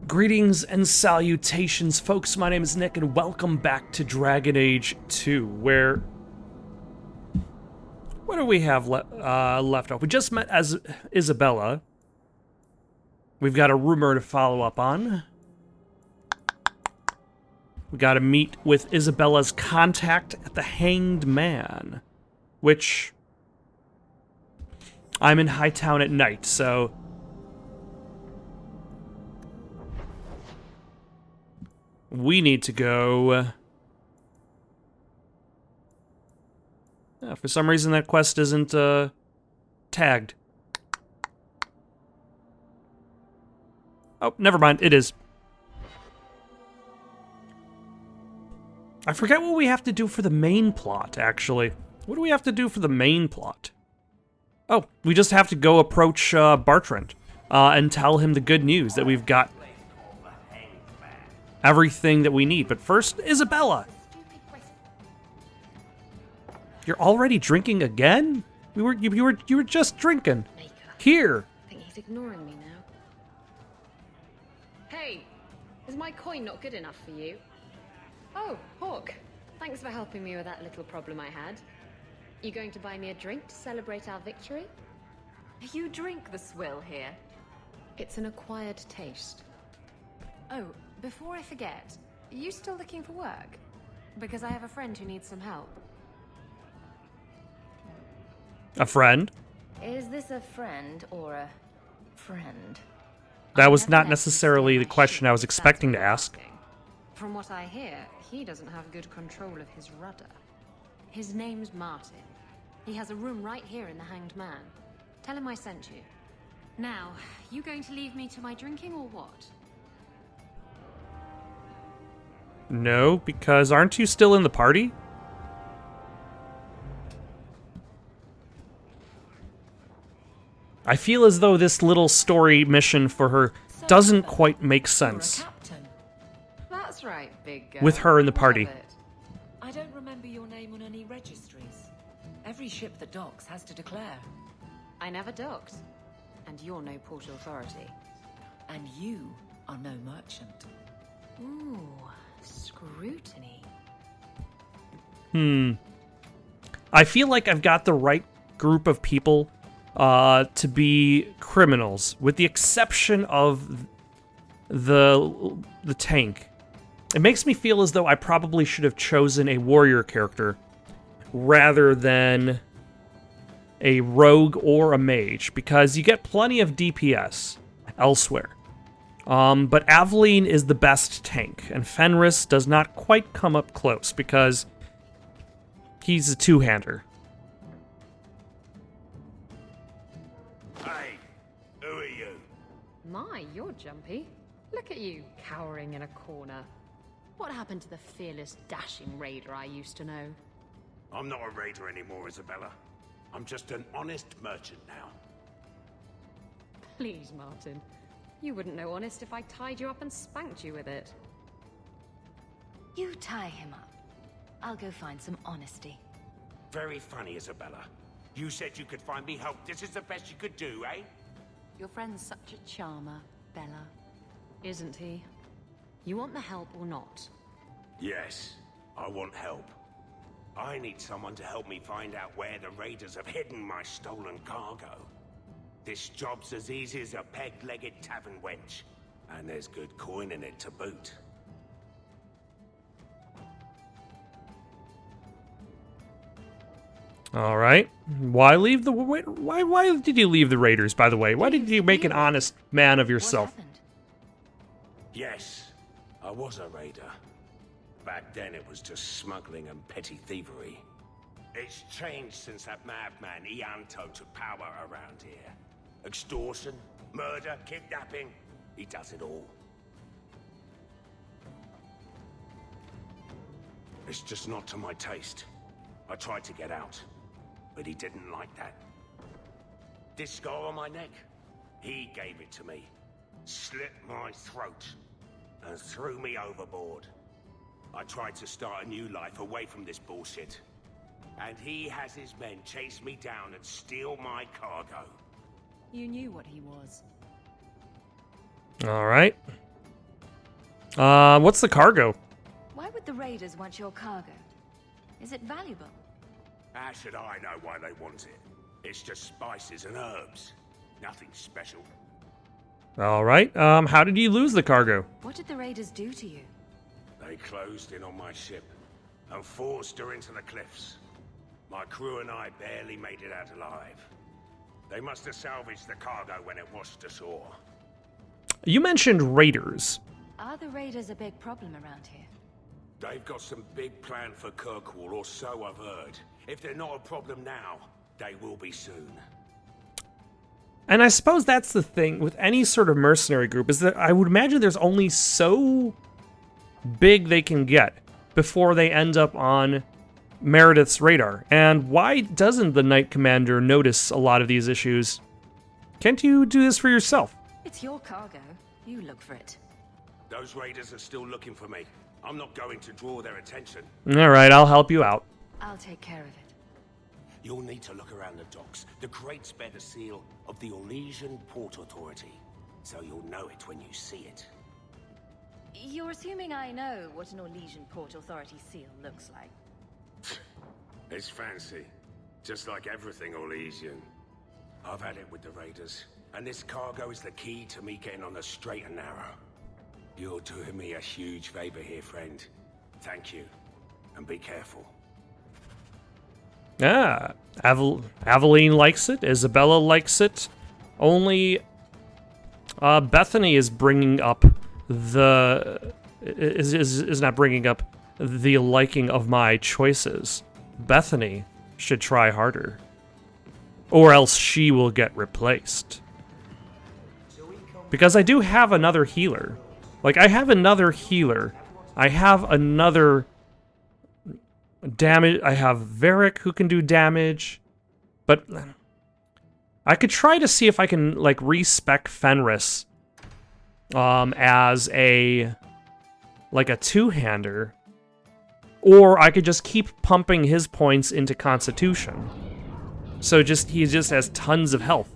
Greetings and salutations, folks. My name is Nick, and welcome back to Dragon Age 2, where... What do we have left off? We just met as Isabella. We've got a rumor to follow up on. We gotta meet with Isabella's contact at the Hanged Man, which... I'm in Hightown at night, so... we need to go... Yeah, for some reason that quest isn't, tagged. Oh, never mind, it is. I forget what we have to do for the main plot, actually. What do we have to do for the main plot? Oh, we just have to go approach, Bartrand, and tell him the good news that we've got everything that we need. But first, Isabella! You're already drinking again? You were just drinking. Here. I think he's ignoring me now. Hey, is my coin not good enough for you? Oh, Hawk. Thanks for helping me with that little problem I had. You going to buy me a drink to celebrate our victory? You drink the swill here? It's an acquired taste. Oh, before I forget, are you still looking for work? Because I have a friend who needs some help. A friend? Is this a friend or a friend? That was not necessarily the question I was expecting to ask. From what I hear, he doesn't have good control of his rudder. His name's Martin. He has a room right here in the Hanged Man. Tell him I sent you. Now, you going to leave me to my drinking or what? No, because aren't you still in the party? I feel as though this little story mission for her doesn't quite make sense. That's right, big girl. With her in the party. I don't remember your name on any registries. Every ship that docks has to declare. I never docked. And you're no port authority. And you are no merchant. Ooh, scrutiny. I feel like I've got the right group of people to be criminals, with the exception of the tank. It makes me feel as though I probably should have chosen a warrior character rather than a rogue or a mage, because you get plenty of DPS elsewhere. But Aveline is the best tank, and Fenris does not quite come up close because he's a two-hander. Hey, who are you? My, you're jumpy. Look at you, cowering in a corner. What happened to the fearless, dashing raider I used to know? I'm not a raider anymore, Isabella. I'm just an honest merchant now. Please, Martin. You wouldn't know honest if I tied you up and spanked you with it. You tie him up. I'll go find some honesty. Very funny, Isabella. You said you could find me help. This is the best you could do, eh? Your friend's such a charmer, Bella. Isn't he? You want the help or not? Yes, I want help. I need someone to help me find out where the raiders have hidden my stolen cargo. This job's as easy as a peg-legged tavern wench. And there's good coin in it to boot. All right. Why leave the... Why did you leave the raiders, by the way? Why did you make an honest man of yourself? What happened? Yes, I was a raider. Back then it was just smuggling and petty thievery. It's changed since that madman Ianto took power around here. Extortion, murder, kidnapping, he does it all. It's just not to my taste. I tried to get out, but he didn't like that. This scar on my neck, he gave it to me. Slit my throat and threw me overboard. I tried to start a new life away from this bullshit. And he has his men chase me down and steal my cargo. You knew what he was. All right. What's the cargo? Why would the raiders want your cargo? Is it valuable? How should I know why they want it? It's just spices and herbs. Nothing special. All right. How did you lose the cargo? What did the raiders do to you? They closed in on my ship and forced her into the cliffs. My crew and I barely made it out alive. They must have salvaged the cargo when it washed ashore. You mentioned raiders. Are the raiders a big problem around here? They've got some big plan for Kirkwall, or so I've heard. If they're not a problem now, they will be soon. And I suppose that's the thing with any sort of mercenary group, is that I would imagine there's only so big they can get before they end up on Meredith's radar. And why doesn't the Knight Commander notice a lot of these issues? Can't you do this for yourself? It's your cargo. You look for it. Those raiders are still looking for me. I'm not going to draw their attention. All right, I'll help you out. I'll take care of it. You'll need to look around the docks. The crates bear the seal of the Orlesian Port Authority, so you'll know it when you see it. You're assuming I know what an Orlesian Port Authority seal looks like. It's fancy, just like everything Orlesian. I've had it with the raiders, and this cargo is the key to me getting on the straight and narrow. You're doing me a huge favor here, friend. Thank you, and be careful. Ah, Aveline likes it. Isabella likes it. Only Bethany is bringing up the is not bringing up the liking of my choices. Bethany should try harder, or else she will get replaced. Because I do have another healer. Like, I have another healer. I have another damage. I have Varric who can do damage. But I could try to see if I can, like, respec Fenris as a two-hander. Or I could just keep pumping his points into Constitution. So he just has tons of health.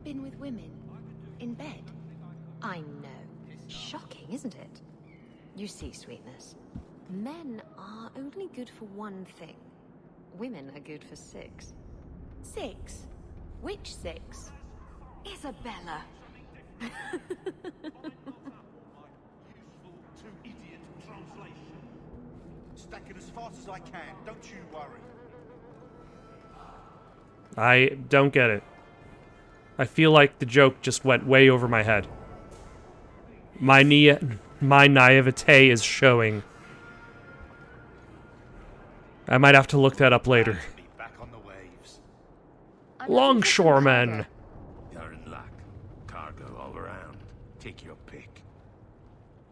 Been with women? In bed? I know. Shocking, isn't it? You see, Sweetness. Men are only good for one thing. Women are good for 6. 6? Which 6? Isabella. Stack it as fast as I can, don't you worry. I don't get it. I feel like the joke just went way over my head. My naivete is showing. I might have to look that up later. Be back on the waves. Longshoremen. You're in luck. Cargo all around. Take your pick.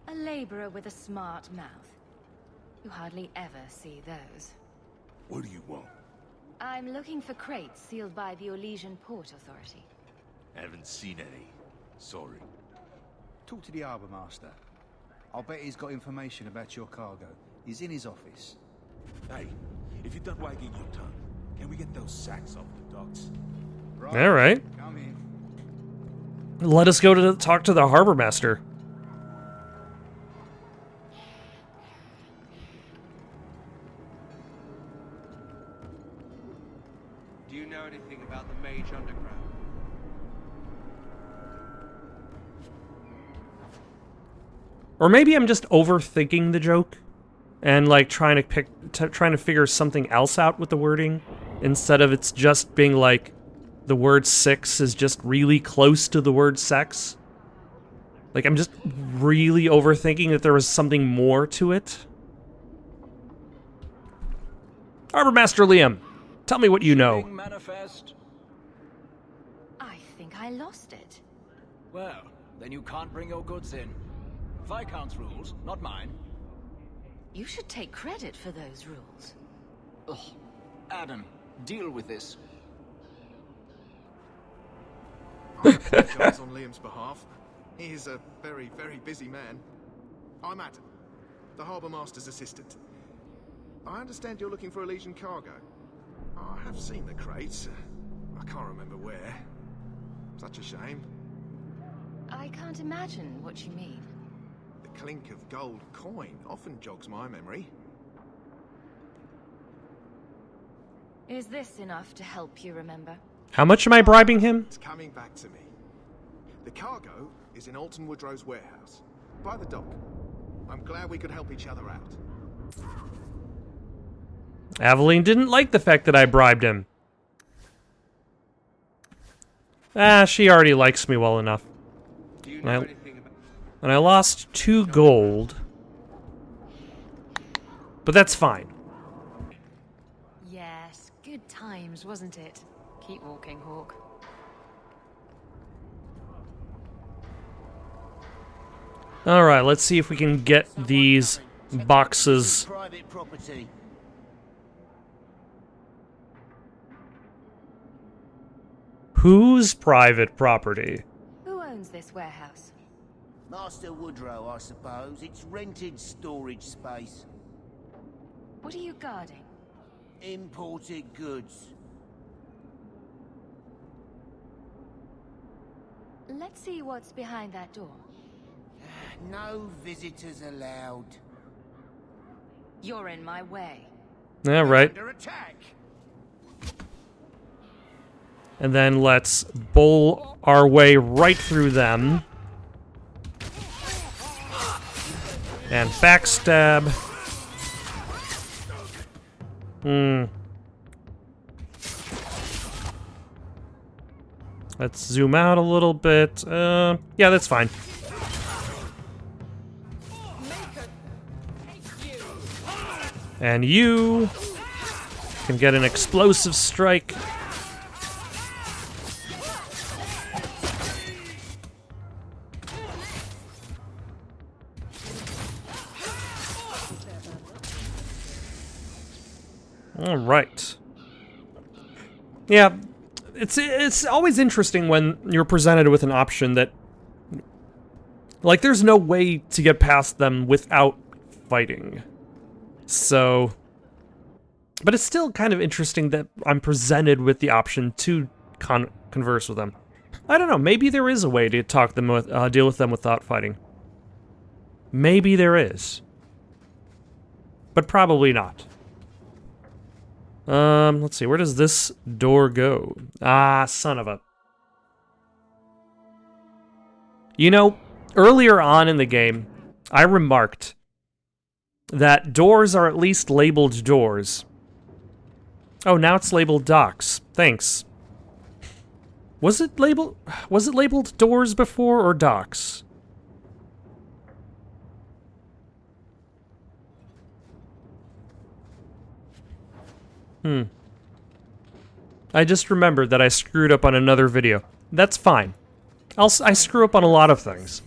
A laborer with a smart mouth. You hardly ever see those. What do you want? I'm looking for crates sealed by the Orlesian Port Authority. Haven't seen any. Sorry. Talk to the harbour master. I'll bet he's got information about your cargo. He's in his office. Hey, if you're done wagging your tongue, can we get those sacks off the docks? All right. Come in. Let us go to talk to the harbor master. Do you know anything about the Mage Underground? Or maybe I'm just overthinking the joke and like trying to figure something else out with the wording instead of it's just being like the word 6 is just really close to the word sex. Like I'm just really overthinking that there was something more to it. Harbor Master Liam, tell me what you know. Manifest? I think I lost it. Well, then you can't bring your goods in. Viscount's rules, not mine. You should take credit for those rules. Ugh. Adam, deal with this. I apologize on Liam's behalf. He is a very, very busy man. I'm Adam, the Harbour Master's assistant. I understand you're looking for Orlesian cargo. I have seen the crates. I can't remember where. Such a shame. I can't imagine what you mean. The clink of gold coin often jogs my memory. Is this enough to help you remember? How much am I bribing him? It's coming back to me. The cargo is in Alton Woodrow's warehouse, by the dock. I'm glad we could help each other out. Aveline didn't like the fact that I bribed him. Ah, she already likes me well enough. Do you know anything about... And I lost 2 gold. But that's fine. Yes, good times, wasn't it? Keep walking, Hawk. Alright, let's see if we can get these boxes. Private property. Whose private property? Who owns this warehouse? Master Woodrow, I suppose. It's rented storage space. What are you guarding? Imported goods. Let's see what's behind that door. No visitors allowed. You're in my way. Yeah, right. Under attack. And then let's bowl our way right through them. And backstab. Let's zoom out a little bit. Yeah, that's fine. And you can get an explosive strike. All right. Yeah, it's always interesting when you're presented with an option that, like, there's no way to get past them without fighting. So, but it's still kind of interesting that I'm presented with the option to converse with them. I don't know. Maybe there is a way to talk them with, deal with them without fighting. Maybe there is, but probably not. Let's see. Where does this door go? Ah, son of a. You know, earlier on in the game, I remarked that doors are at least labeled doors. Oh, now it's labeled docks. Thanks. Was it labeled doors before or docks? I just remembered that I screwed up on another video. That's fine. I screw up on a lot of things.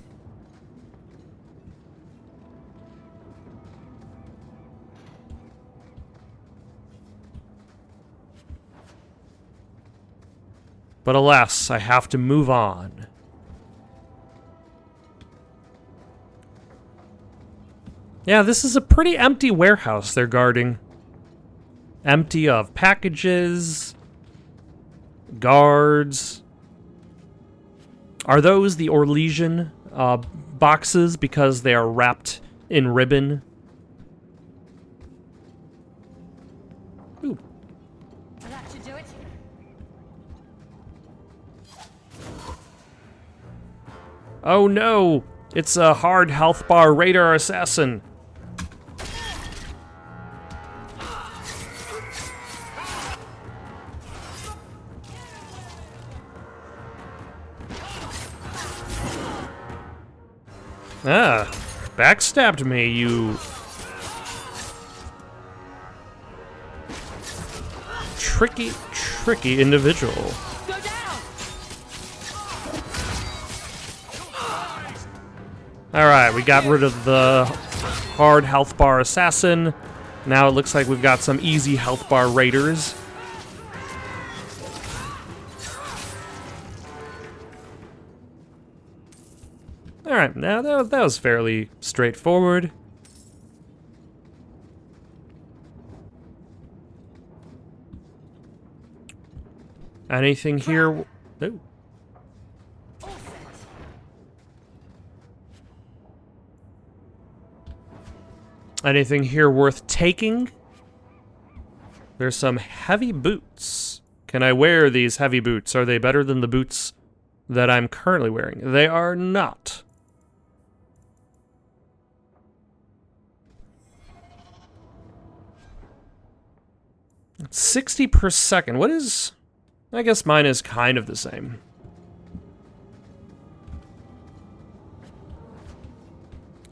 But alas, I have to move on. Yeah, this is a pretty empty warehouse they're guarding. Empty of packages, guards. Are those the Orlesian boxes because they are wrapped in ribbon? Ooh. That should do it. Oh no! It's a hard health bar radar assassin. Ah, backstabbed me, you... tricky individual. Go down! Alright, we got rid of the hard health bar assassin. Now it looks like we've got some easy health bar raiders. Alright, now that was fairly straightforward. Anything here? No. Anything here worth taking? There's some heavy boots. Can I wear these heavy boots? Are they better than the boots that I'm currently wearing? They are not. $60 per second. What is... I guess mine is kind of the same.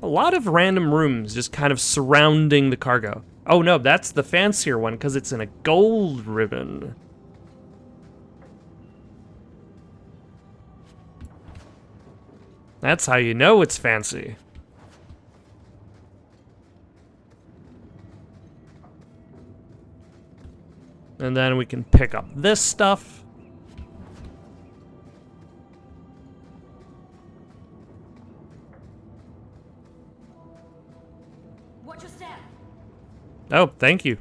A lot of random rooms just kind of surrounding the cargo. Oh no, that's the fancier one because it's in a gold ribbon. That's how you know it's fancy. And then we can pick up this stuff. Watch your step. Oh, thank you.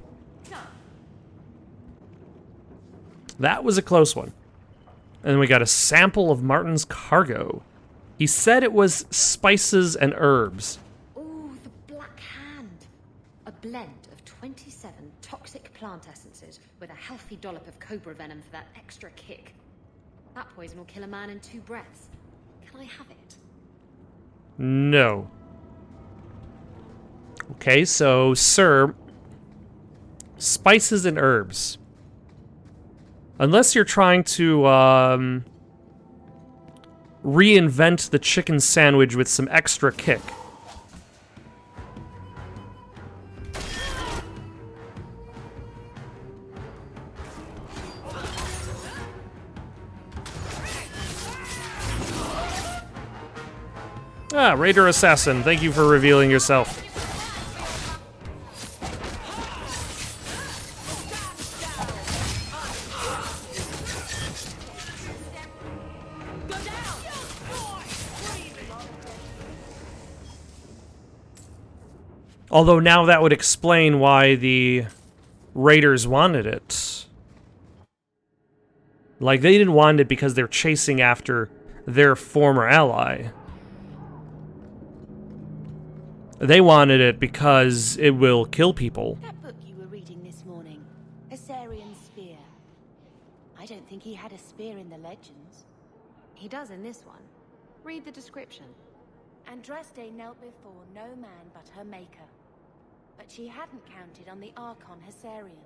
That was a close one. And then we got a sample of Martin's cargo. He said it was spices and herbs. Ooh, the Black Hand. A blend of 27 toxic plant essences with a healthy dollop of cobra venom for that extra kick. That poison will kill a man in 2 breaths. Can I have it? No. Okay, so, sir, spices and herbs. Unless you're trying to, reinvent the chicken sandwich with some extra kick. Ah, Raider Assassin, thank you for revealing yourself. Although now that would explain why the Raiders wanted it. Like, they didn't want it because they're chasing after their former ally. They wanted it because it will kill people. That book you were reading this morning, Hessarian Spear. I don't think he had a spear in the legends. He does in this one. Read the description. Andraste knelt before no man but her maker. But she hadn't counted on the Archon Hessarian.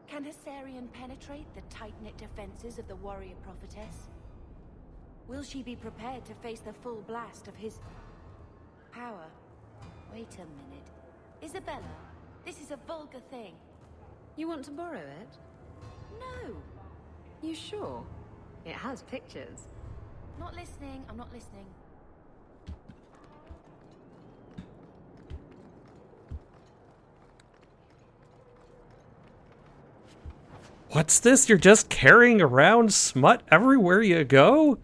Can Hessarian penetrate the tight-knit defenses of the warrior prophetess? Will she be prepared to face the full blast of his power? Wait a minute. Isabella, this is a vulgar thing. You want to borrow it? No. You sure? It has pictures. Not listening, I'm not listening. What's this? You're just carrying around smut everywhere you go?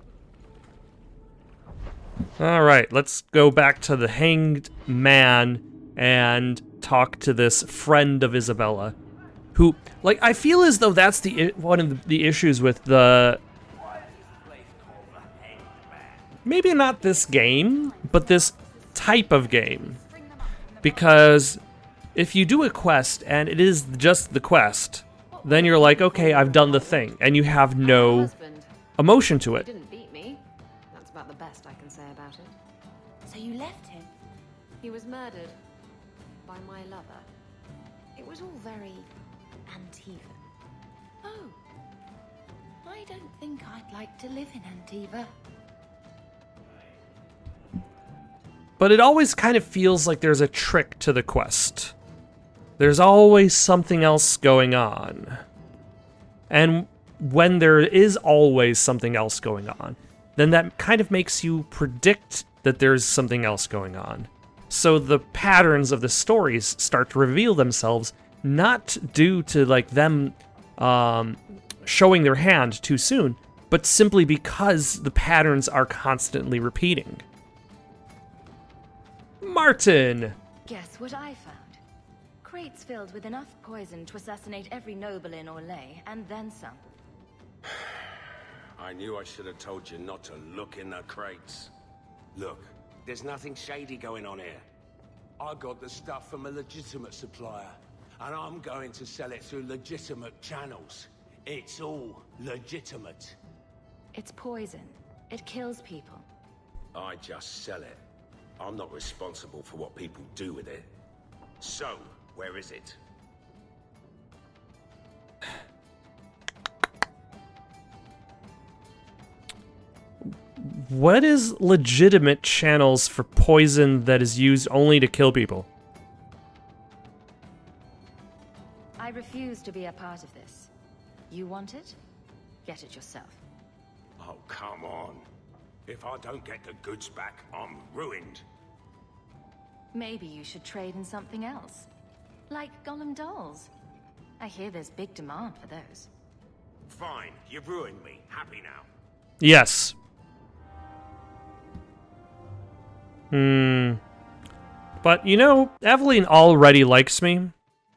Alright, let's go back to the Hanged Man and talk to this friend of Isabella. Who, like, I feel as though that's one of the issues with the... Maybe not this game, but this type of game. Because if you do a quest and it is just the quest, then you're like, okay, I've done the thing, and you have no emotion to it. He didn't beat me. That's about the best I can say about it. So you left him? He was murdered by my lover. It was all very Antiva. Oh. I don't think I'd like to live in Antiva. But it always kind of feels like there's a trick to the quest. There's always something else going on. And when there is always something else going on, then that kind of makes you predict that there's something else going on. So the patterns of the stories start to reveal themselves, not due to like them showing their hand too soon, but simply because the patterns are constantly repeating. Martin! Guess what I found? Crates filled with enough poison to assassinate every noble in Orlais, and then some. I knew I should have told you not to look in the crates. Look, there's nothing shady going on here. I got the stuff from a legitimate supplier, and I'm going to sell it through legitimate channels. It's all legitimate. It's poison. It kills people. I just sell it. I'm not responsible for what people do with it. So, where is it? What is legitimate channels for poison that is used only to kill people? I refuse to be a part of this. You want it? Get it yourself. Oh, come on. If I don't get the goods back, I'm ruined. Maybe you should trade in something else. Like Golem dolls. I hear there's big demand for those. Fine, you've ruined me. Happy now. Yes. But, you know, Aveline already likes me,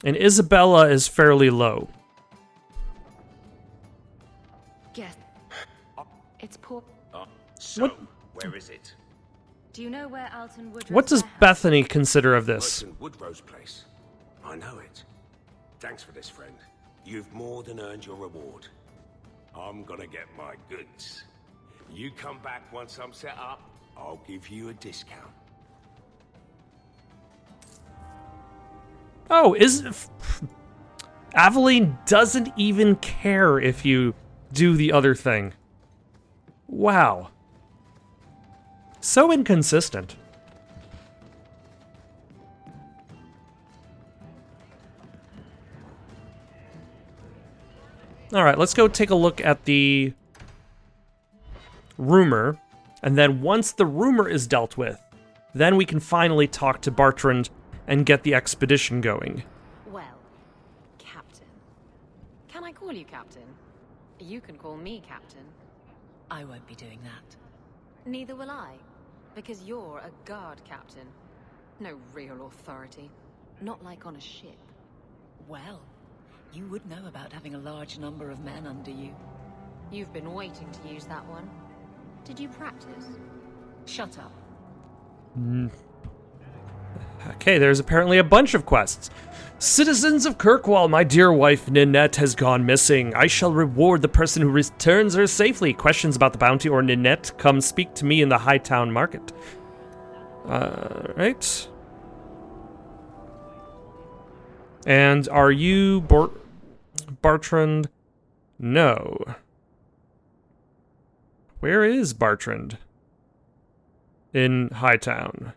and Isabella is fairly low. Guess. It's poor. So, where is it? Do you know where Alton Woodrow's What does warehouse- Bethany consider of this? Alton Woodrow's place. I know it. Thanks for this, friend. You've more than earned your reward. I'm gonna get my goods. You come back once I'm set up, I'll give you a discount. Oh, Aveline doesn't even care if you do the other thing. Wow. So inconsistent. All right, let's go take a look at the rumor, and then once the rumor is dealt with, then we can finally talk to Bartrand and get the expedition going. Well, Captain. Can I call you Captain? You can call me Captain. I won't be doing that. Neither will I, because you're a guard captain. No real authority. Not like on a ship. Well, you would know about having a large number of men under you. You've been waiting to use that one. Did you practice? Shut up. Okay, there's apparently a bunch of quests. Citizens of Kirkwall, my dear wife Ninette has gone missing. I shall reward the person who returns her safely. Questions about the bounty or Ninette, come speak to me in the Hightown Market. Right. And are you Bartrand? No. Where is Bartrand? In Hightown.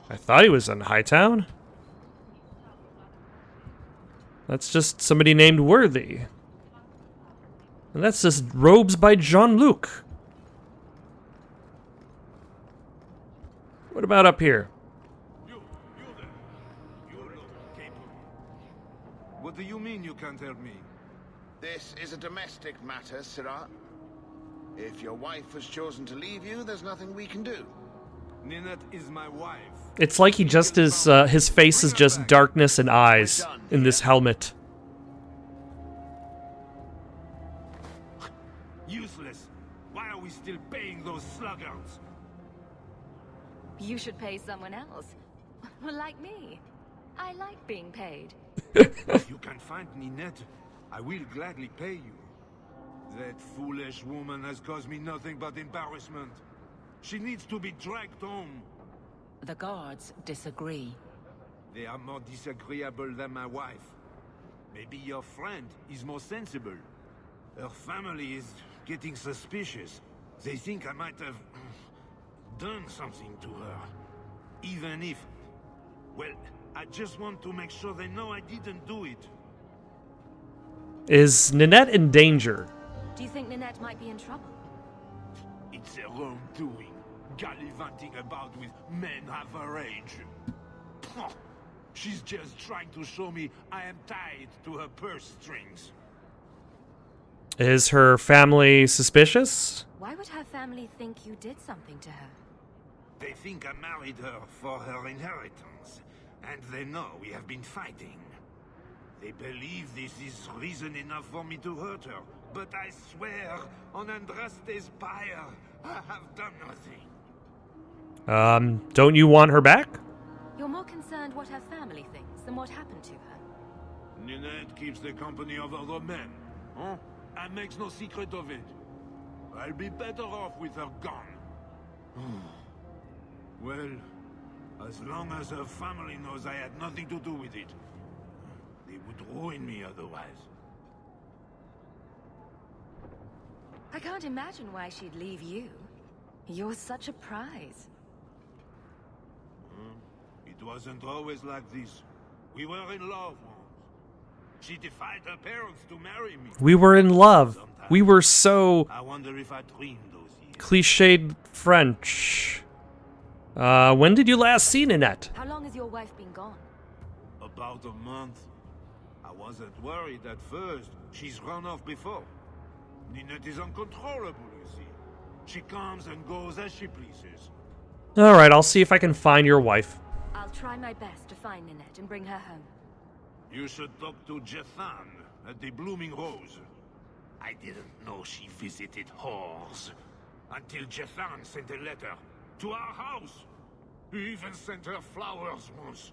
I thought he was in Hightown. That's just somebody named Worthy. And that's just robes by Jean-Luc. What about up here? What do you mean you can't help me? This is a domestic matter, Sirrah. If your wife has chosen to leave you, there's nothing we can do. Ninette is my wife. It's like he just is, his face is just darkness and eyes in this helmet. Useless. Why are we still paying those sluggards? You should pay someone else. Like me. I like being paid. If you can find Ninette, I will gladly pay you. That foolish woman has caused me nothing but embarrassment. She needs to be dragged home. The guards disagree. They are more disagreeable than my wife. Maybe your friend is more sensible. Her family is getting suspicious. They think I might have done something to her. Even if... Well, I just want to make sure they know I didn't do it. Is Ninette in danger? Do you think Ninette might be in trouble? It's her own doing. Gallivanting about with men half her age. Pah! She's just trying to show me I am tied to her purse strings. Is her family suspicious? Why would her family think you did something to her? They think I married her for her inheritance, and they know we have been fighting. They believe this is reason enough for me to hurt her, but I swear on Andraste's pyre, I have done nothing. Don't you want her back? You're more concerned what her family thinks than what happened to her. Ninette keeps the company of other men, huh? And makes no secret of it. I'll be better off with her gone. Well, as long as her family knows I had nothing to do with it, they would ruin me otherwise. I can't imagine why she'd leave you. You're such a prize. It wasn't always like this. We were in love once. She defied her parents to marry me. We were in love. We were so I wonder if I dreamed those years. cliched French. When did you last see Ninette? How long has your wife been gone? About a month. I wasn't worried at first. She's run off before. Ninette is uncontrollable, you see. She comes and goes as she pleases. Alright, I'll see if I can find your wife. I'll try my best to find Ninette and bring her home. You should talk to Jethan at the Blooming Rose. I didn't know she visited whores until Jethan sent a letter to our house. He even sent her flowers once.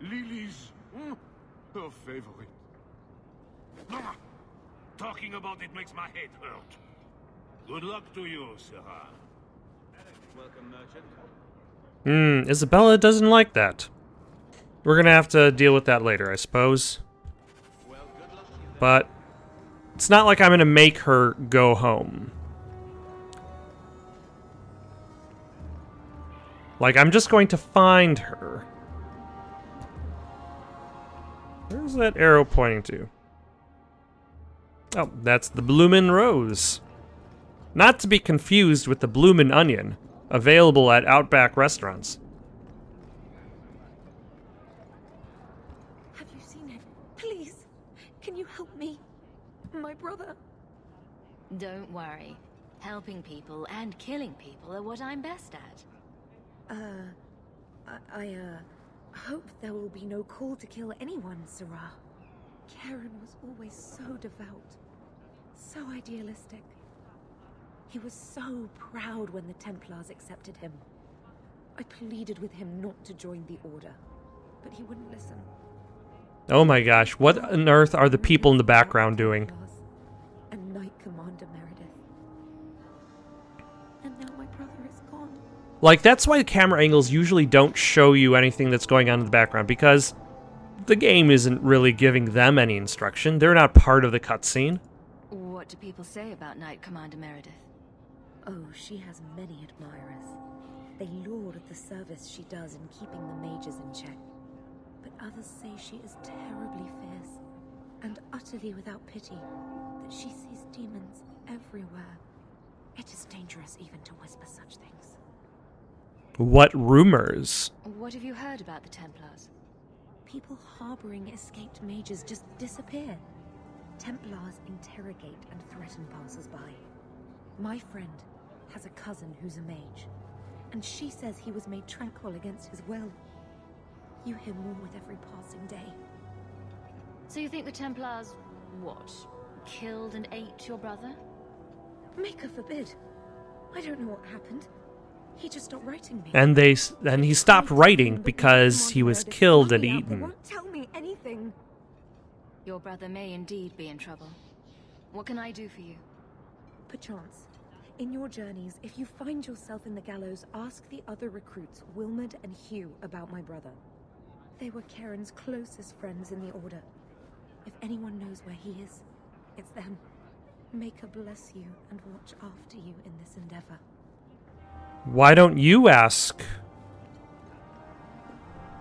Lilies. Her favorite. Talking about it makes my head hurt. Good luck to you, Sarah. Welcome, merchant. Isabella doesn't like that. We're gonna have to deal with that later, I suppose. Well, good luck to you then. But it's not like I'm gonna make her go home. Like, I'm just going to find her. Where's that arrow pointing to? Oh, that's the Bloomin' Rose. Not to be confused with the Bloomin' Onion, available at Outback restaurants. Have you seen it? Please, can you help me? My brother. Don't worry. Helping people and killing people are what I'm best at. I hope there will be no call to kill anyone, Sarah. Karen was always so devout, so idealistic. He was so proud when the Templars accepted him. I pleaded with him not to join the Order, but he wouldn't listen. Oh my gosh, what on earth are the people in the background doing? And Knight Commander Meredith. And now my brother is gone. Like, that's why the camera angles usually don't show you anything that's going on in the background, because the game isn't really giving them any instruction. They're not part of the cutscene. What do people say about Knight Commander Meredith? Oh, she has many admirers. They laud at the service she does in keeping the mages in check. But others say she is terribly fierce and utterly without pity, that she sees demons everywhere. It is dangerous even to whisper such things. What rumors? What have you heard about the Templars? People harboring escaped mages just disappear. Templars interrogate and threaten passers-by. My friend has a cousin who's a mage, and she says he was made tranquil against his will. You hear more with every passing day. So you think the Templars, what, killed and ate your brother? Maker forbid. I don't know what happened. He just stopped writing me. And he stopped writing because he was killed and They eaten. won't tell me anything. Your brother may indeed be in trouble. What can I do for you? Perchance, in your journeys, if you find yourself in the gallows, ask the other recruits, Wilmerd and Hugh, about my brother. They were Karen's closest friends in the Order. If anyone knows where he is, it's them. Maker bless you and watch after you in this endeavor. Why don't you ask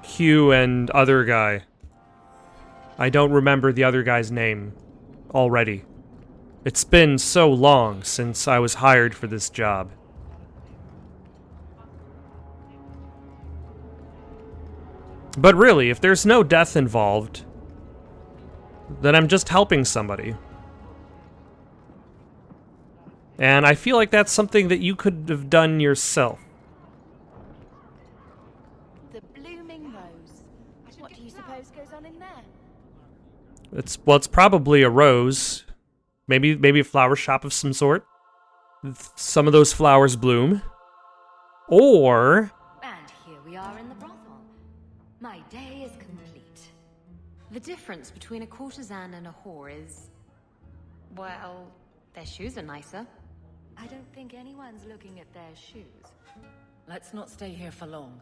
Hugh and other guy? I don't remember the other guy's name already. It's been so long since I was hired for this job. But really, if there's no death involved, then I'm just helping somebody. And I feel like that's something that you could have done yourself. The Blooming Rose. What do you suppose goes on in there? Well, it's probably a rose, Maybe a flower shop of some sort. Some of those flowers bloom. Or... And here we are in the brothel. My day is complete. The difference between a courtesan and a whore is... well, their shoes are nicer. I don't think anyone's looking at their shoes. Let's not stay here for long.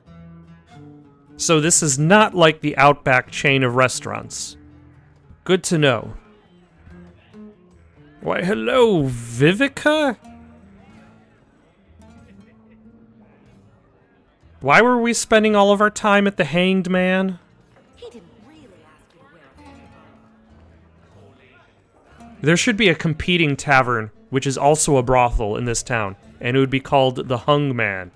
So this is not like the Outback chain of restaurants. Good to know. Why, hello, Vivica? Why were we spending all of our time at the Hanged Man? He didn't really ask you to wear a... There should be a competing tavern, which is also a brothel in this town, and it would be called the Hung Man.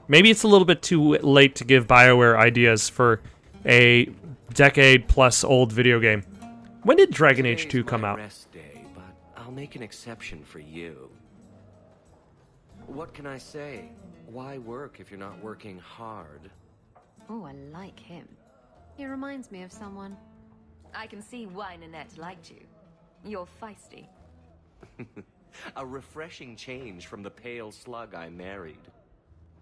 Maybe it's a little bit too late to give BioWare ideas for a decade-plus-old video game. When did Dragon Age 2 come out? Rest day, but I'll make an exception for you. What can I say? Why work if you're not working hard? Oh, I like him. He reminds me of someone. I can see why Nanette liked you. You're feisty. A refreshing change from the pale slug I married.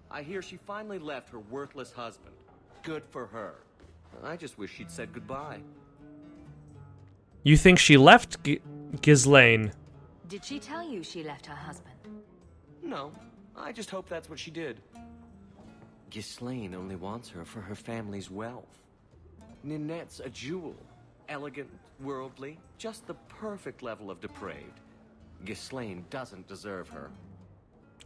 I hear she finally left her worthless husband. Good for her. I just wish she'd said goodbye. You think she left Ghislaine? Did she tell you she left her husband? No, I just hope that's what she did. Ghislaine only wants her for her family's wealth. Ninette's a jewel. Elegant, worldly, just the perfect level of depraved. Ghislaine doesn't deserve her.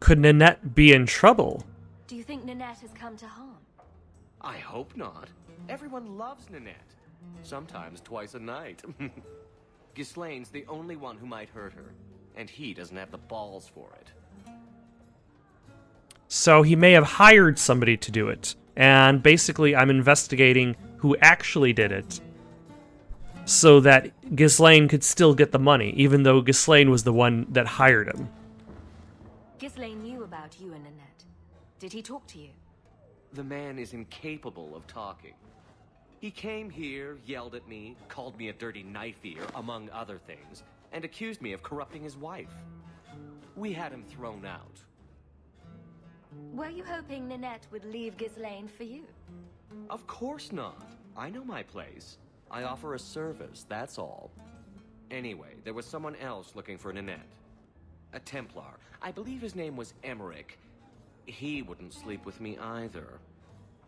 Could Nanette be in trouble? Do you think Nanette has come to harm? I hope not. Everyone loves Nanette. Sometimes twice a night. Ghislaine's the only one who might hurt her, and he doesn't have the balls for it. So he may have hired somebody to do it, and basically I'm investigating who actually did it, so that Ghislaine could still get the money, even though Ghislaine was the one that hired him. Ghislaine knew about you and Nanette. Did he talk to you? The man is incapable of talking. He came here, yelled at me, called me a dirty knife-eater, among other things, and accused me of corrupting his wife. We had him thrown out. Were you hoping Nanette would leave Ghislaine for you? Of course not. I know my place. I offer a service, that's all. Anyway, there was someone else looking for Nanette. A Templar. I believe his name was Emmerich. He wouldn't sleep with me either.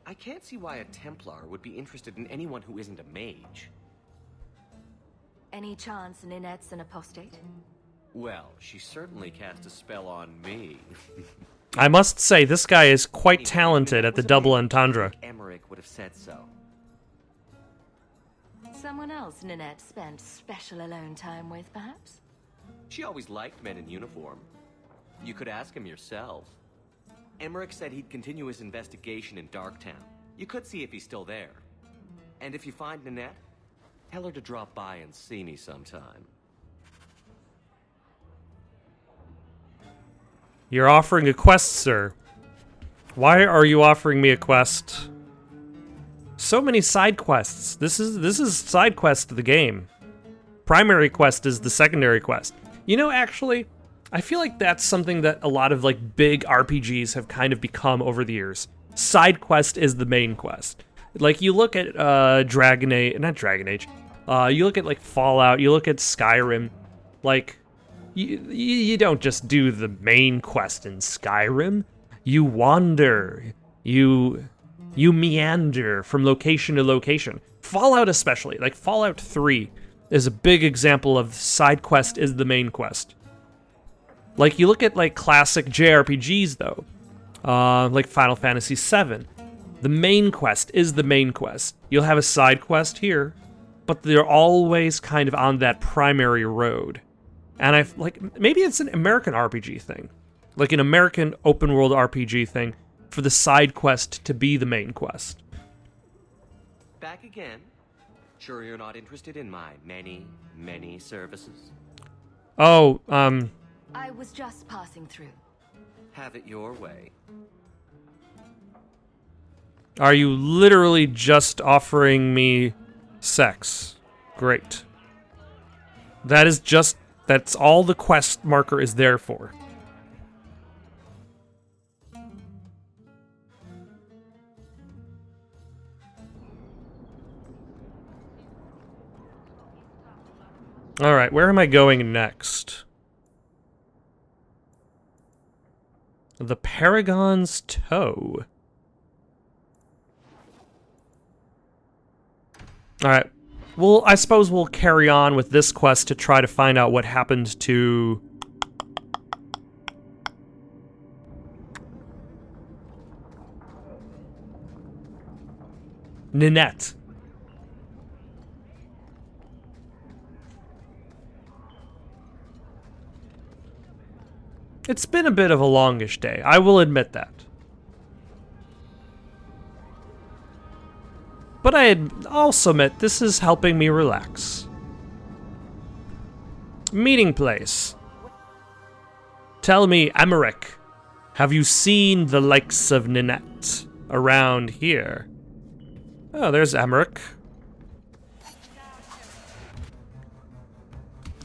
I can't see why a Templar would be interested in anyone who isn't a mage. Any chance Nanette's an apostate? Well, she certainly cast a spell on me. I must say, this guy is quite talented at the double entendre. Emmerich would have said so. Someone else Nanette spent special alone time with, perhaps? She always liked men in uniform. You could ask him yourself. Emmerich said he'd continue his investigation in Darktown. You could see if he's still there. And if you find Nanette, tell her to drop by and see me sometime. You're offering a quest, sir. Why are you offering me a quest? So many side quests. This is side quest to the game. Primary quest is the secondary quest. You know, actually, I feel like that's something that a lot of like big RPGs have kind of become over the years. Side quest is the main quest. Like you look at Dragon Age, not Dragon Age. You look at like Fallout. You look at Skyrim. Like you don't just do the main quest in Skyrim. You wander. You meander from location to location. Fallout especially, like Fallout 3 is a big example of side quest is the main quest. Like you look at like classic JRPGs though, like Final Fantasy VII. The main quest is the main quest. You'll have a side quest here, but they're always kind of on that primary road. And I've like maybe it's an American RPG thing, like an American open world RPG thing, for the side quest to be the main quest. Back again? Sure you're not interested in my many, many services? Oh, I was just passing through. Have it your way. Are you literally just offering me sex? Great. That's all the quest marker is there for. Alright, where am I going next? The Paragon's Toe. Alright. Well, I suppose we'll carry on with this quest to try to find out what happened to... Ninette. It's been a bit of a longish day, I will admit that. But I also admit this is helping me relax. Meeting place. Tell me, Emmerich, have you seen the likes of Ninette around here? Oh, there's Emmerich.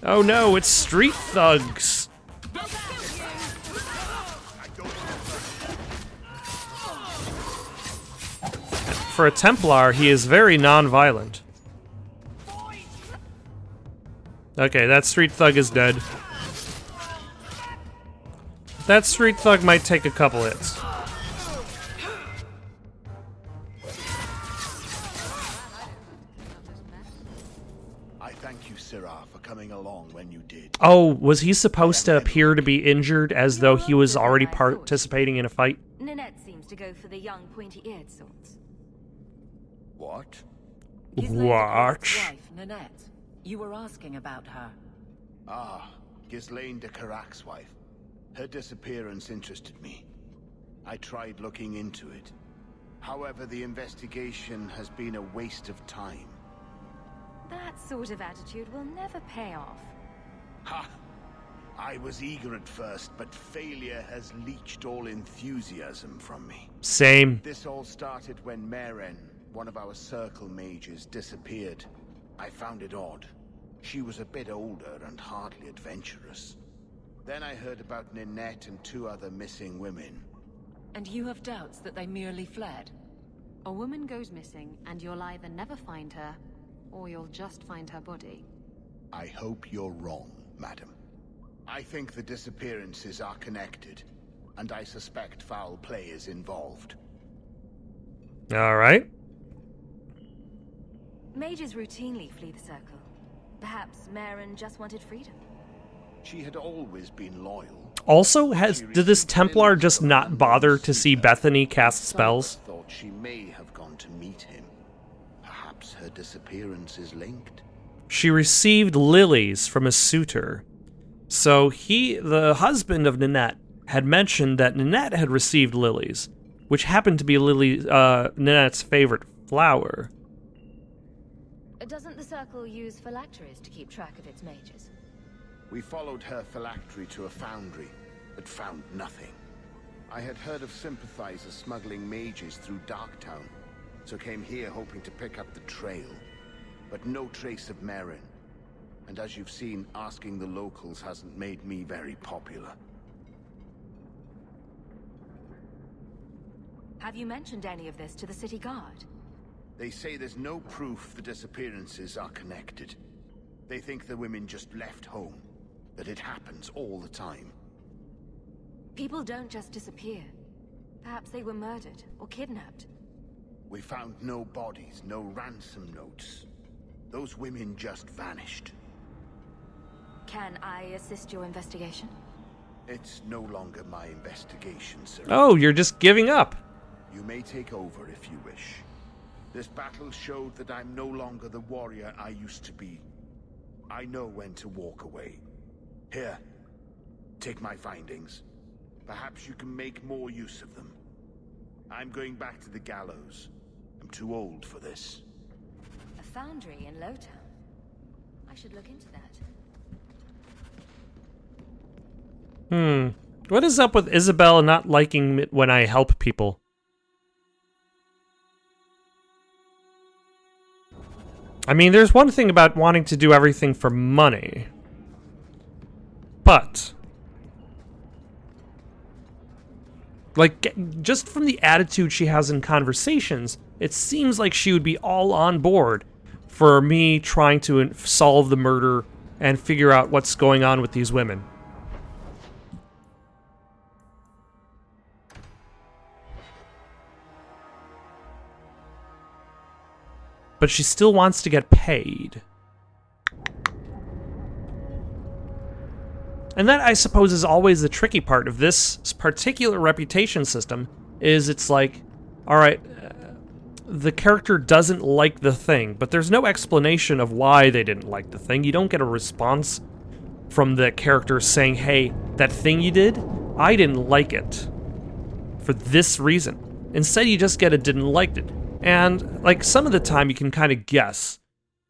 Oh no, it's street thugs. For a Templar, he is very non-violent. Okay, that street thug is dead. That street thug might take a couple hits. I thank you, Syrah, for coming along when you did. Oh, was he supposed to appear to be injured as though he was already participating in a fight? Ninette seems to go for the young, pointy-eared sorts. What? Wife, Ninette. You were asking about her. Ah, Ghislaine de Carac's wife. Her disappearance interested me. I tried looking into it. However, the investigation has been a waste of time. That sort of attitude will never pay off. Ha! I was eager at first, but failure has leached all enthusiasm from me. Same. This all started when Maren, one of our circle mages, disappeared. I found it odd. She was a bit older and hardly adventurous. Then I heard about Ninette and 2 other missing women. And you have doubts that they merely fled? A woman goes missing, and you'll either never find her, or you'll just find her body. I hope you're wrong, madam. I think the disappearances are connected, and I suspect foul play is involved. Alright. Mages routinely flee the circle. Perhaps Maren just wanted freedom. She had always been loyal. Also, did this Templar just not bother to see Bethany cast spells? Thought she may have gone to meet him. Perhaps her disappearance is linked. She received lilies from a suitor. So the husband of Ninette, had mentioned that Ninette had received lilies, which happened to be Ninette's favorite flower. Doesn't the circle use phylacteries to keep track of its mages? We followed her phylactery to a foundry, but found nothing. I had heard of sympathizers smuggling mages through Darktown, so came here hoping to pick up the trail. But no trace of Maren. And as you've seen, asking the locals hasn't made me very popular. Have you mentioned any of this to the city guard? They say there's no proof the disappearances are connected. They think the women just left home, that it happens all the time. People don't just disappear. Perhaps they were murdered or kidnapped. We found no bodies, no ransom notes. Those women just vanished. Can I assist your investigation? It's no longer my investigation, sir. Oh, you're just giving up. You may take over if you wish. This battle showed that I'm no longer the warrior I used to be. I know when to walk away. Here, take my findings. Perhaps you can make more use of them. I'm going back to the gallows. I'm too old for this. A foundry in Lowtown. I should look into that. What is up with Isabel not liking it when I help people? I mean, there's one thing about wanting to do everything for money. But... like, just from the attitude she has in conversations, it seems like she would be all on board for me trying to solve the murder and figure out what's going on with these women. But she still wants to get paid. And that, I suppose, is always the tricky part of this particular reputation system, is it's like, alright, the character doesn't like the thing, but there's no explanation of why they didn't like the thing. You don't get a response from the character saying, hey, that thing you did, I didn't like it for this reason. Instead, you just get a didn't like it. And, like, some of the time you can kind of guess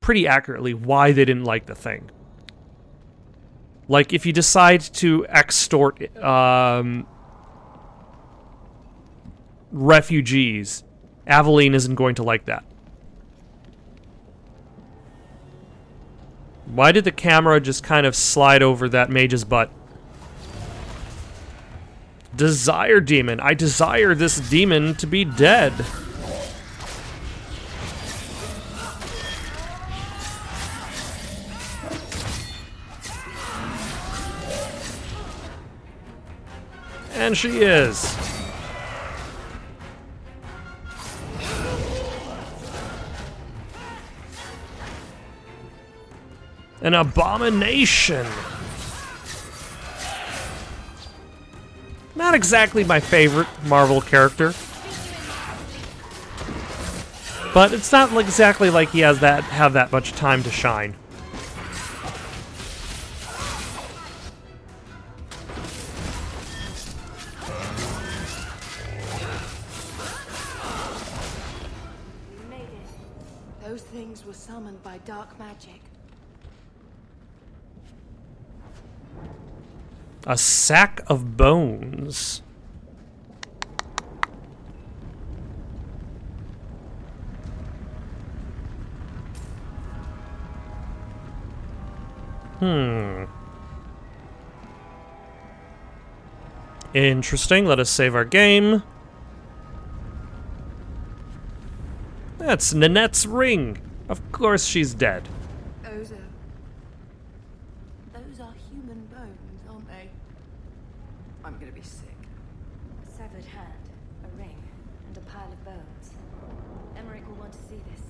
pretty accurately why they didn't like the thing. Like, if you decide to extort refugees, Aveline isn't going to like that. Why did the camera just kind of slide over that mage's butt? Desire demon. I desire this demon to be dead. And she is. An abomination. Not exactly my favorite Marvel character. But it's not exactly like he has that much time to shine. Those things were summoned by dark magic. A sack of bones. Interesting. Let us save our game. That's Nanette's ring. Of course she's dead. Those are human bones, aren't they? I'm gonna be sick. A severed hand, a ring, and a pile of bones. Emmerich will want to see this.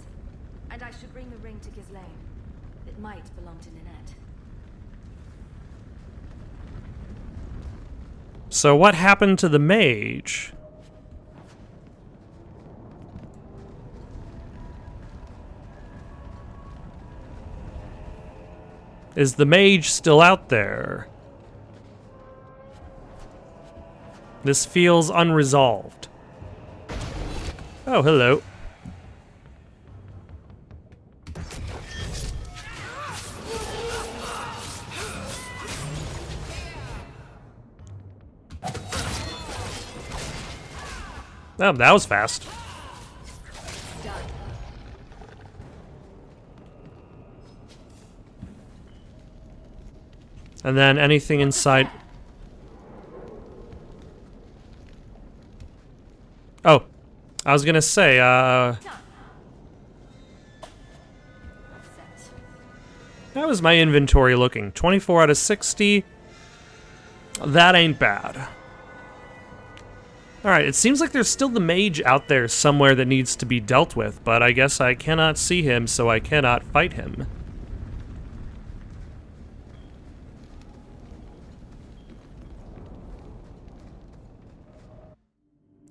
And I should bring the ring to Ghislaine. It might belong to Ninette. So what happened to the mage? Is the mage still out there? This feels unresolved. Oh, hello. Oh, that was fast. And then anything inside... Oh, I was gonna say, that was my inventory looking. 24 out of 60. That ain't bad. Alright, it seems like there's still the mage out there somewhere that needs to be dealt with, but I guess I cannot see him, so I cannot fight him.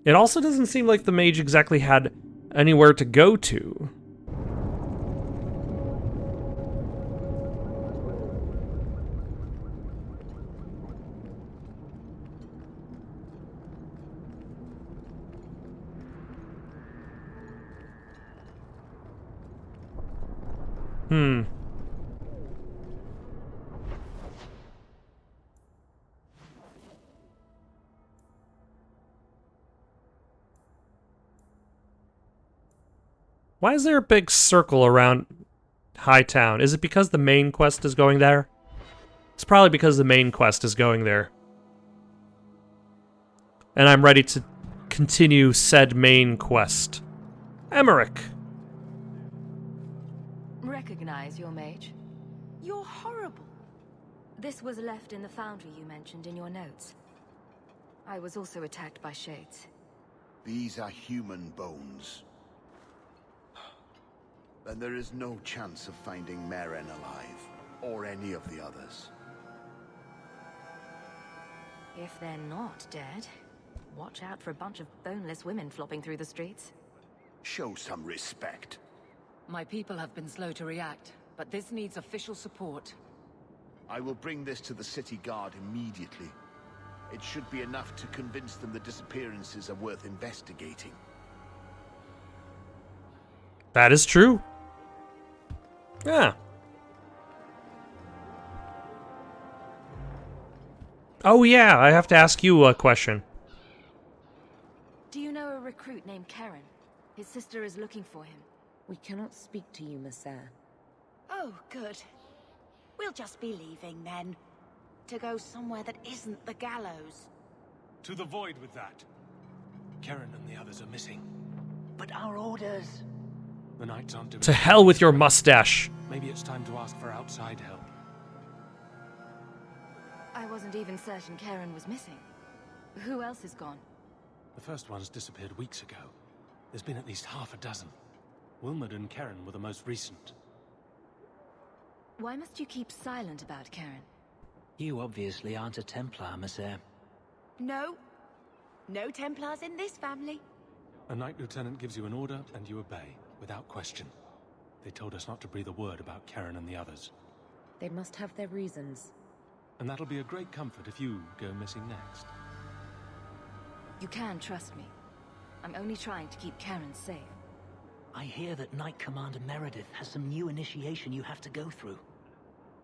It also doesn't seem like the mage exactly had anywhere to go to. Why is there a big circle around Hightown. Is it because the main quest is going there? It's probably because the main quest is going there. And I'm ready to continue said main quest. Emmerich. Recognize your mage? You're horrible. This was left in the foundry you mentioned in your notes. I was also attacked by shades. These are human bones. Then there is no chance of finding Meren alive, or any of the others. If they're not dead, watch out for a bunch of boneless women flopping through the streets. Show some respect. My people have been slow to react, but this needs official support. I will bring this to the city guard immediately. It should be enough to convince them the disappearances are worth investigating. That is true. Yeah. Oh yeah, I have to ask you a question. Do you know a recruit named Karen? His sister is looking for him. We cannot speak to you, Messer. Oh, good. We'll just be leaving then. To go somewhere that isn't the gallows. To the void with that. Karen and the others are missing. But our orders... The Knights aren't doing... To hell with your mustache. Maybe it's time to ask for outside help. I wasn't even certain Karen was missing. Who else is gone? The first ones disappeared weeks ago. There's been at least half a dozen. Wilmot and Karen were the most recent. Why must you keep silent about Karen? You obviously aren't a Templar, Messer. No. No Templars in this family. A Knight Lieutenant gives you an order and you obey, without question. They told us not to breathe a word about Karen and the others. They must have their reasons. And that'll be a great comfort if you go missing next. You can trust me. I'm only trying to keep Karen safe. I hear that Knight Commander Meredith has some new initiation you have to go through.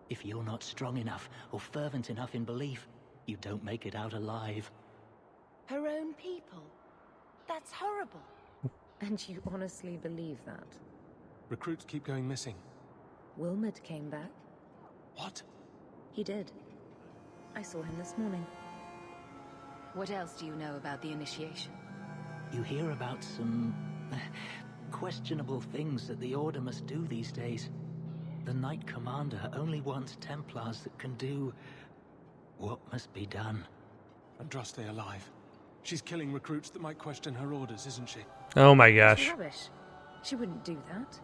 If you're not strong enough or fervent enough in belief, you don't make it out alive. Her own people. That's horrible. And you honestly believe that? Recruits keep going missing. Wilmot came back. What? He did. I saw him this morning. What else do you know about the initiation? You hear about some... questionable things that the Order must do these days. The Knight Commander only wants Templars that can do... what must be done. Andraste alive. She's killing recruits that might question her orders, isn't she? Oh my gosh. Rubbish. She wouldn't do that.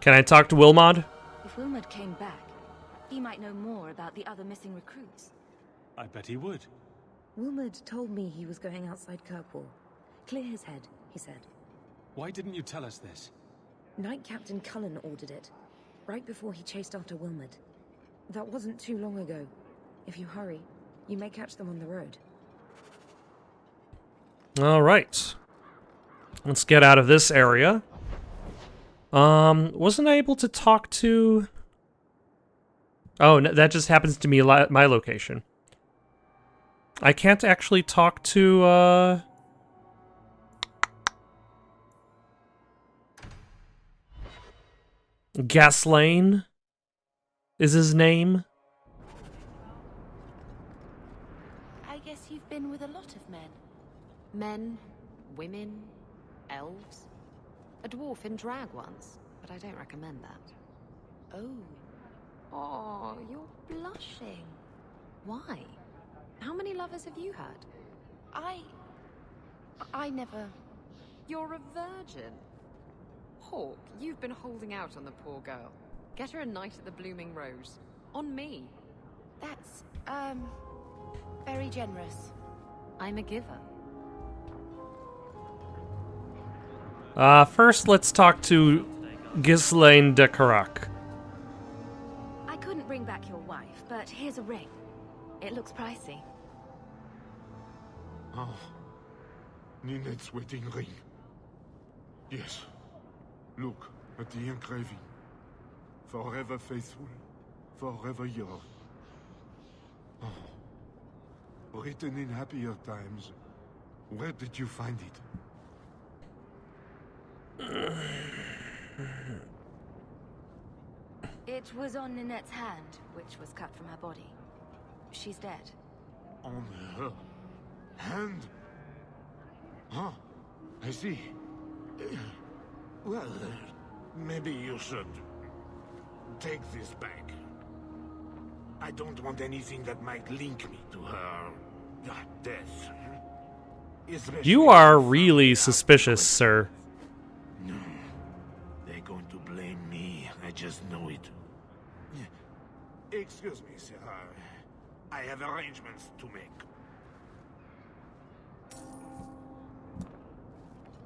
Can I talk to Wilmot? If Wilmot came back, he might know more about the other missing recruits. I bet he would. Wilmot told me he was going outside Kirkwall. Clear his head, he said. Why didn't you tell us this? Knight Captain Cullen ordered it, right before he chased after Wilmot. That wasn't too long ago. If you hurry, you may catch them on the road. All right. Let's get out of this area. Wasn't I able to talk to... Oh, no, that just happens to be my location. I can't actually talk to, Gaslane is his name. I guess you've been with a lot of men. Men, women, elves. A dwarf in drag once, but I don't recommend that. Oh. Oh, you're blushing. Why? How many lovers have you had? I never... You're a virgin. Hawk, you've been holding out on the poor girl. Get her a night at the Blooming Rose. On me. That's, very generous. I'm a giver. First let's talk to Ghislaine de Carac. I couldn't bring back your wife, but here's a ring. It looks pricey. Oh. Ninette's wedding ring. Yes. Look at the engraving. Forever faithful, forever yours. Oh. Written in happier times. Where did you find it? It was on Ninette's hand, which was cut from her body. She's dead. On her hand? Huh? I see. Well, maybe you should take this back. I don't want anything that might link me to her death. Especially You are really suspicious, sir. No, they're going to blame me. I just know it. Excuse me, sir. I have arrangements to make.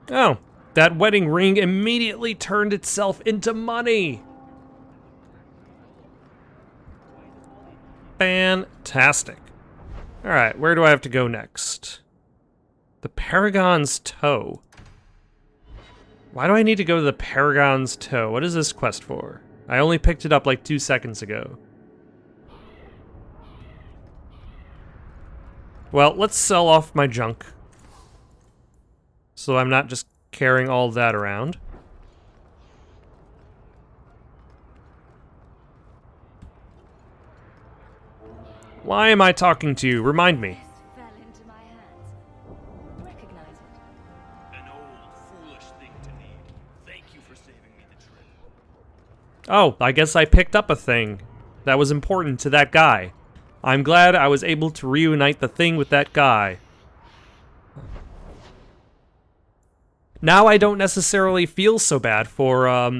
Oh, that wedding ring immediately turned itself into money. Fantastic. All right, where do I have to go next? The Paragon's Toe. Why do I need to go to the Paragon's Toe? What is this quest for? I only picked it up like 2 seconds ago. Well, let's sell off my junk, so I'm not just carrying all that around. Why am I talking to you? Remind me. Fell into my hands. Recognize it. An old, foolish thing to need. Thank you for saving me the trip. Oh, I guess I picked up a thing that was important to that guy. I'm glad I was able to reunite the thing with that guy. Now I don't necessarily feel so bad for,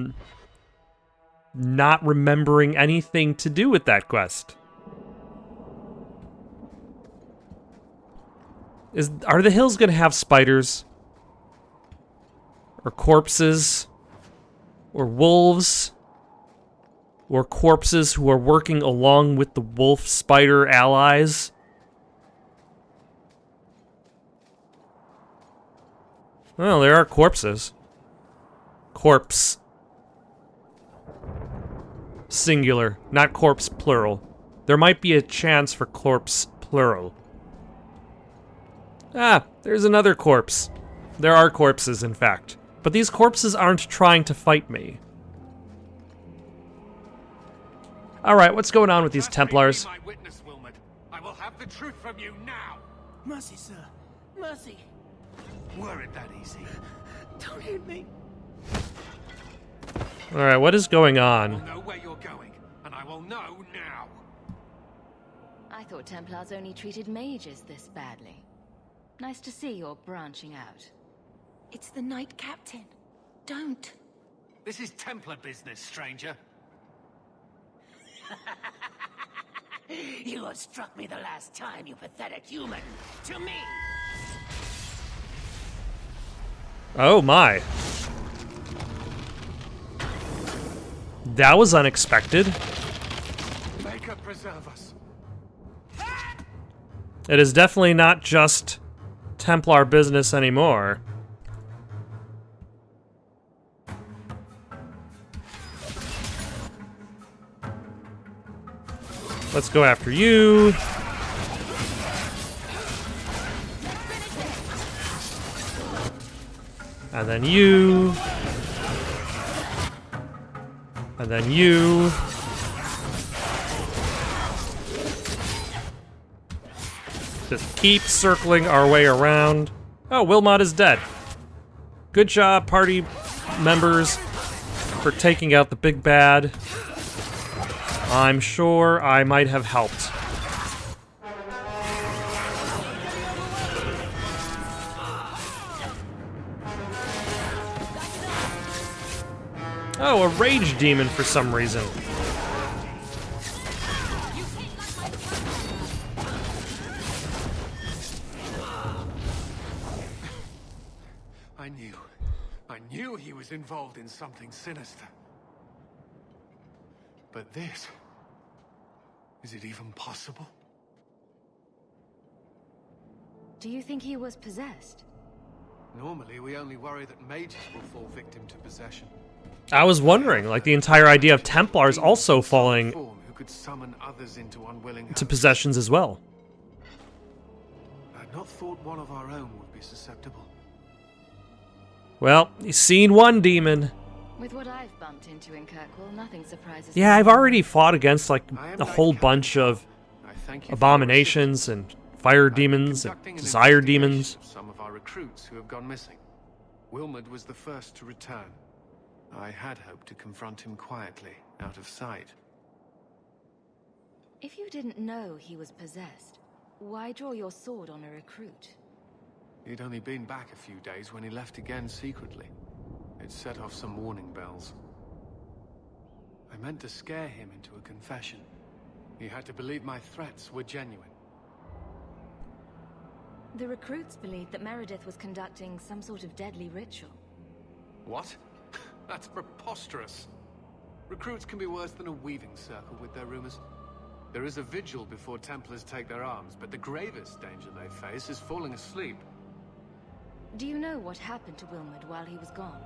not remembering anything to do with that quest. Are the hills gonna have spiders? Or corpses? Or wolves? Or corpses who are working along with the wolf spider allies? Well, there are corpses. Corpse. Singular, not corpse plural. There might be a chance for corpse plural. Ah, there's another corpse. There are corpses, in fact. But these corpses aren't trying to fight me. Alright, what's going on with these Templars? My witness, Wilmot. I will have the truth from you now. Mercy, sir. Mercy. Were it that easy? Don't hit me. Alright, what is going I will on? know where you're going, and I will know now. I thought Templars only treated mages this badly. Nice to see you're branching out. It's the Knight Captain. Don't. This is Templar business, stranger. You have struck me the last time, you pathetic human. To me! Oh my. That was unexpected. Maker preserve us. It is definitely not just Templar business anymore. Let's go after you. And then you. And then you. Just keep circling our way around. Oh, Wilmot is dead. Good job, party members, for taking out the big bad. I'm sure I might have helped. Oh, a rage demon for some reason. I knew he was involved in something sinister. But this... is it even possible? Do you think he was possessed? Normally, we only worry that mages will fall victim to possession. I was wondering, like the entire idea of Templars also falling Who could summon others into unwilling to possessions as well. I'd not thought one of our own would be susceptible. Well, you've seen one demon. With what I've bumped into in Kirkwall, nothing surprises Yeah, me. I've already fought against like I am a whole bunch of I thank you for your abominations and fire demons and conducting an desire investigation demons. of some of our recruits who have gone missing. Wilmot was the first to return. I had hoped to confront him quietly, out of sight. If you didn't know he was possessed, why draw your sword on a recruit? He'd only been back a few days when he left again secretly. It set off some warning bells. I meant to scare him into a confession. He had to believe my threats were genuine. The recruits believed that Meredith was conducting some sort of deadly ritual. What? That's preposterous. Recruits can be worse than a weaving circle with their rumors. There is a vigil before Templars take their arms, but the gravest danger they face is falling asleep. Do you know what happened to Wilmot while he was gone?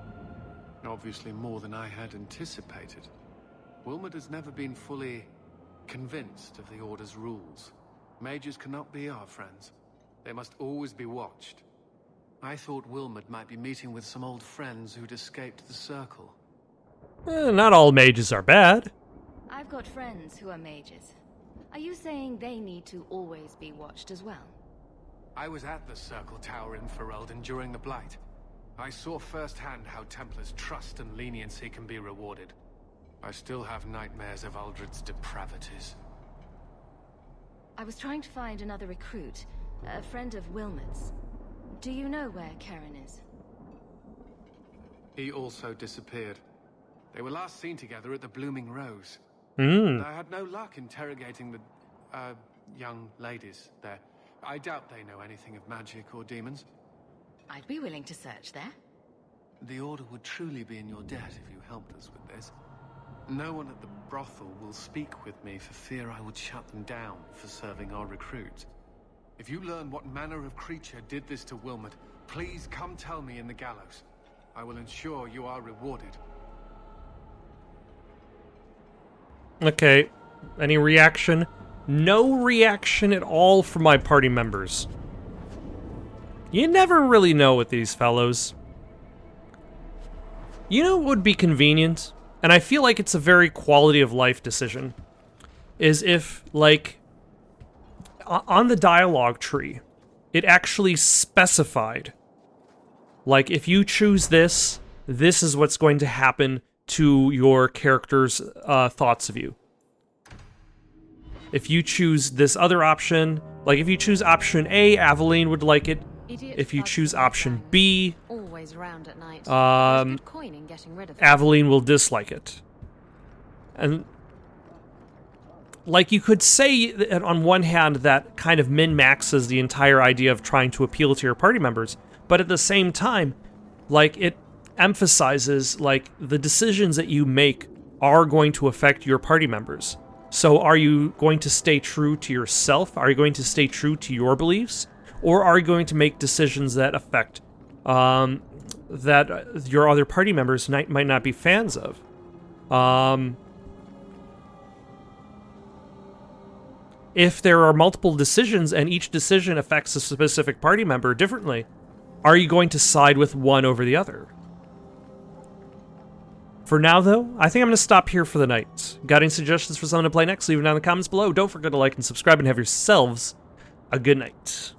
Obviously more than I had anticipated. Wilmot has never been fully convinced of the Order's rules. Mages cannot be our friends. They must always be watched. I thought Wilmot might be meeting with some old friends who'd escaped the Circle. Not all mages are bad. I've got friends who are mages. Are you saying they need to always be watched as well? I was at the Circle Tower in Ferelden during the Blight. I saw firsthand how Templars' trust and leniency can be rewarded. I still have nightmares of Uldred's depravities. I was trying to find another recruit, a friend of Wilmot's. Do you know where Karen is? He also disappeared. They were last seen together at the Blooming Rose. Mm. I had no luck interrogating the, young ladies there. I doubt they know anything of magic or demons. I'd be willing to search there. The Order would truly be in your debt if you helped us with this. No one at the brothel will speak with me for fear I would shut them down for serving our recruits. If you learn what manner of creature did this to Wilmot, please come tell me in the gallows. I will ensure you are rewarded. Okay. Any reaction? No reaction at all from my party members. You never really know with these fellows. You know what would be convenient? And I feel like it's a very quality of life decision. Is if, like, on the dialogue tree, it actually specified, like, if you choose this, this is what's going to happen to your character's thoughts of you. If you choose this other option, like if you choose option A, Aveline would like it. If you choose option B, Always around at night. Good coin in getting rid of them. Aveline will dislike it. And like you could say that on one hand that kind of min-maxes the entire idea of trying to appeal to your party members, but at the same time, like it emphasizes like the decisions that you make are going to affect your party members. So are you going to stay true to yourself? Are you going to stay true to your beliefs? Or are you going to make decisions that affect that your other party members might not be fans of? If there are multiple decisions and each decision affects a specific party member differently, are you going to side with one over the other? For now, though, I think I'm going to stop here for the night. Got any suggestions for someone to play next? Leave them down in the comments below. Don't forget to like and subscribe and have yourselves a good night.